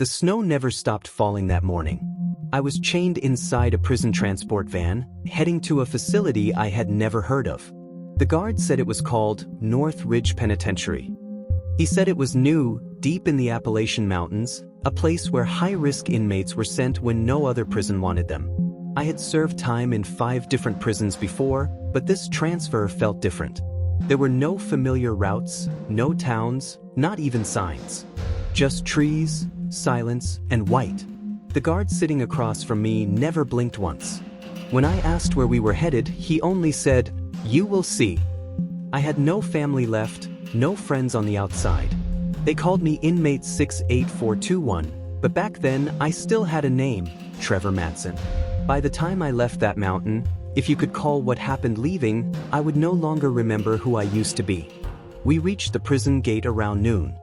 The snow never stopped falling that morning. I was chained inside a prison transport van, heading to a facility I had never heard of. The guard said it was called North Ridge Penitentiary. He said it was new, deep in the Appalachian Mountains, a place where high-risk inmates were sent when no other prison wanted them. I had served time in 5 different prisons before, but this transfer felt different. There were no familiar routes, no towns, not even signs. Just trees, silence, and white. The guard sitting across from me never blinked once. When I asked where we were headed, he only said, "You will see." I had no family left, no friends on the outside. They called me inmate 68421, but back then I still had a name, Trevor Madsen. By the time I left that mountain, if you could call what happened leaving, I would no longer remember who I used to be. We reached the prison gate around noon.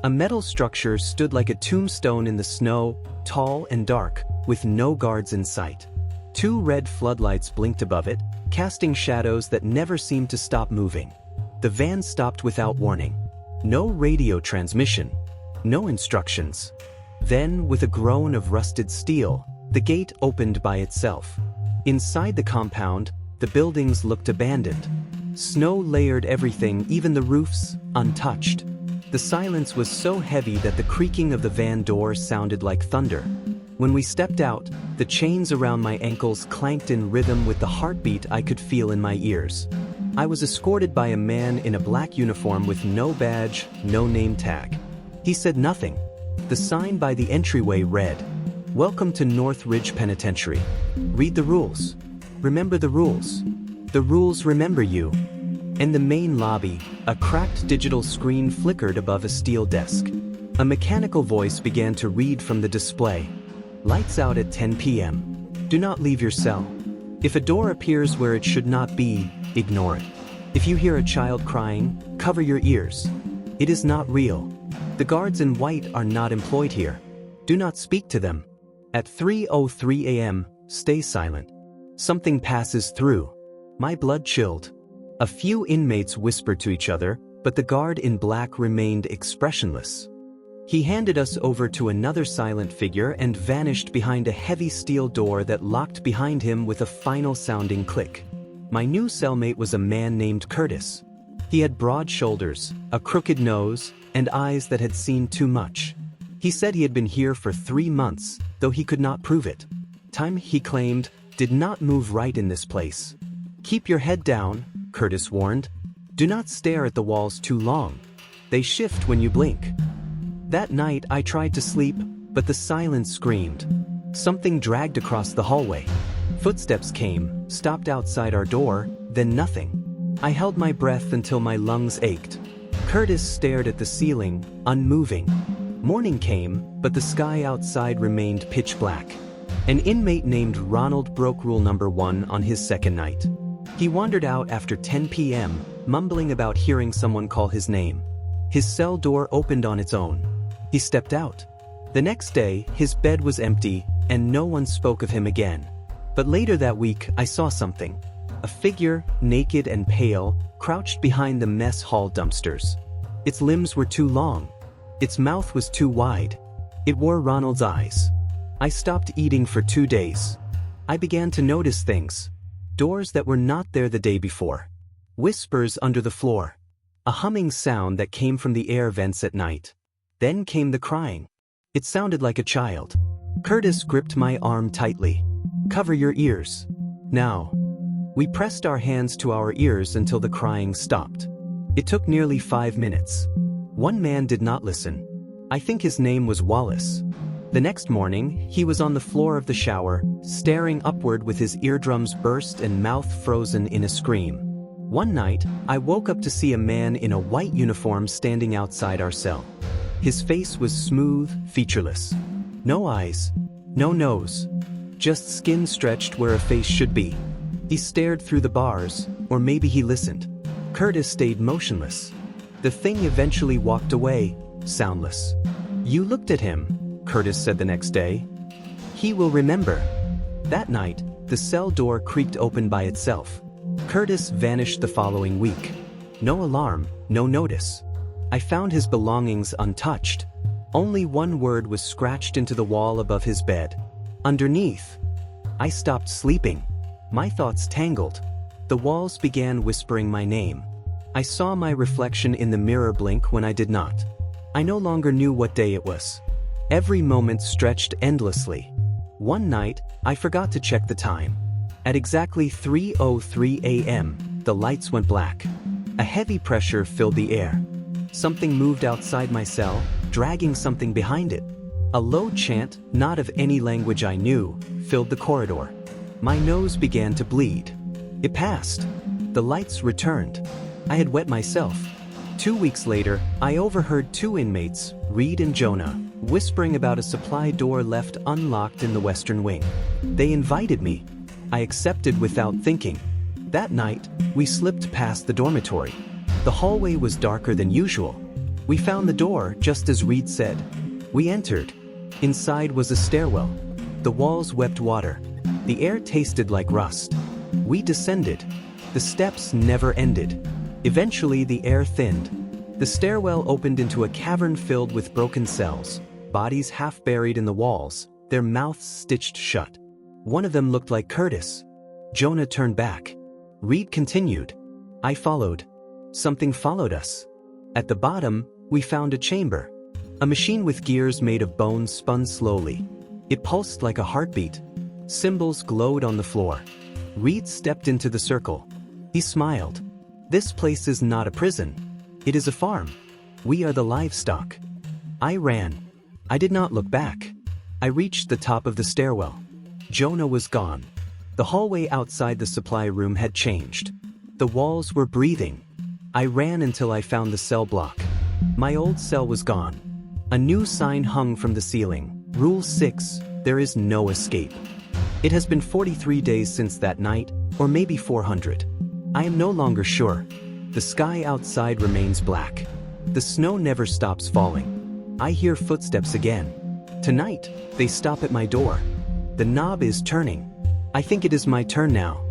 A metal structure stood like a tombstone in the snow, tall and dark, with no guards in sight. 2 red floodlights blinked above it, casting shadows that never seemed to stop moving. The van stopped without warning. No radio transmission. No instructions. Then, with a groan of rusted steel, the gate opened by itself. Inside the compound, the buildings looked abandoned. Snow layered everything, even the roofs, untouched. The silence was so heavy that the creaking of the van door sounded like thunder. When we stepped out, the chains around my ankles clanked in rhythm with the heartbeat I could feel in my ears. I was escorted by a man in a black uniform with no badge, no name tag. He said nothing. The sign by the entryway read, "Welcome to North Ridge Penitentiary. Read the rules. Remember the rules. The rules remember you." In the main lobby, a cracked digital screen flickered above a steel desk. A mechanical voice began to read from the display. "Lights out at 10 p.m. Do not leave your cell. If a door appears where it should not be, ignore it. If you hear a child crying, cover your ears. It is not real. The guards in white are not employed here. Do not speak to them. At 3:03 a.m., stay silent. Something passes through." My blood chilled. A few inmates whispered to each other, but the guard in black remained expressionless. He handed us over to another silent figure and vanished behind a heavy steel door that locked behind him with a final sounding click. My new cellmate was a man named Curtis. He had broad shoulders, a crooked nose, and eyes that had seen too much. He said he had been here for 3 months, though he could not prove it. Time, he claimed, did not move right in this place. "Keep your head down," Curtis warned. "Do not stare at the walls too long. They shift when you blink." That night I tried to sleep, but the silence screamed. Something dragged across the hallway. Footsteps came, stopped outside our door, then nothing. I held my breath until my lungs ached. Curtis stared at the ceiling, unmoving. Morning came, but the sky outside remained pitch black. An inmate named Ronald broke rule number 1 on his second night. He wandered out after 10 p.m., mumbling about hearing someone call his name. His cell door opened on its own. He stepped out. The next day, his bed was empty, and no one spoke of him again. But later that week, I saw something. A figure, naked and pale, crouched behind the mess hall dumpsters. Its limbs were too long. Its mouth was too wide. It wore Ronald's eyes. I stopped eating for 2 days. I began to notice things. Doors that were not there the day before. Whispers under the floor. A humming sound that came from the air vents at night. Then came the crying. It sounded like a child. Curtis gripped my arm tightly. "Cover your ears. Now." We pressed our hands to our ears until the crying stopped. It took nearly 5 minutes. One man did not listen. I think his name was Wallace. The next morning, he was on the floor of the shower, staring upward with his eardrums burst and mouth frozen in a scream. One night, I woke up to see a man in a white uniform standing outside our cell. His face was smooth, featureless. No eyes, no nose, just skin stretched where a face should be. He stared through the bars, or maybe he listened. Curtis stayed motionless. The thing eventually walked away, soundless. "You looked at him," Curtis said the next day. "He will remember." That night, the cell door creaked open by itself. Curtis vanished the following week. No alarm, no notice. I found his belongings untouched. Only one word was scratched into the wall above his bed. Underneath. I stopped sleeping. My thoughts tangled. The walls began whispering my name. I saw my reflection in the mirror blink when I did not. I no longer knew what day it was. Every moment stretched endlessly. One night, I forgot to check the time. At exactly 3:03 a.m., the lights went black. A heavy pressure filled the air. Something moved outside my cell, dragging something behind it. A low chant, not of any language I knew, filled the corridor. My nose began to bleed. It passed. The lights returned. I had wet myself. 2 weeks later, I overheard two inmates, Reed and Jonah, whispering about a supply door left unlocked in the western wing. They invited me. I accepted without thinking. That night, we slipped past the dormitory. The hallway was darker than usual. We found the door just as Reed said. We entered. Inside was a stairwell. The walls wept water. The air tasted like rust. We descended. The steps never ended. Eventually, the air thinned. The stairwell opened into a cavern filled with broken cells, bodies half buried in the walls, their mouths stitched shut. One of them looked like Curtis. Jonah turned back. Reed continued. I followed. Something followed us. At the bottom, we found a chamber. A machine with gears made of bones spun slowly. It pulsed like a heartbeat. Symbols glowed on the floor. Reed stepped into the circle. He smiled. This place is not a prison. It is a farm. We are the livestock. I ran. I did not look back. I reached the top of the stairwell. Jonah was gone. The hallway outside the supply room had changed. The walls were breathing. I ran until I found the cell block. My old cell was gone. A new sign hung from the ceiling. Rule 6, there is no escape. It has been 43 days since that night, or maybe 400. I am no longer sure. The sky outside remains black. The snow never stops falling. I hear footsteps again. Tonight, they stop at my door. The knob is turning. I think it is my turn now.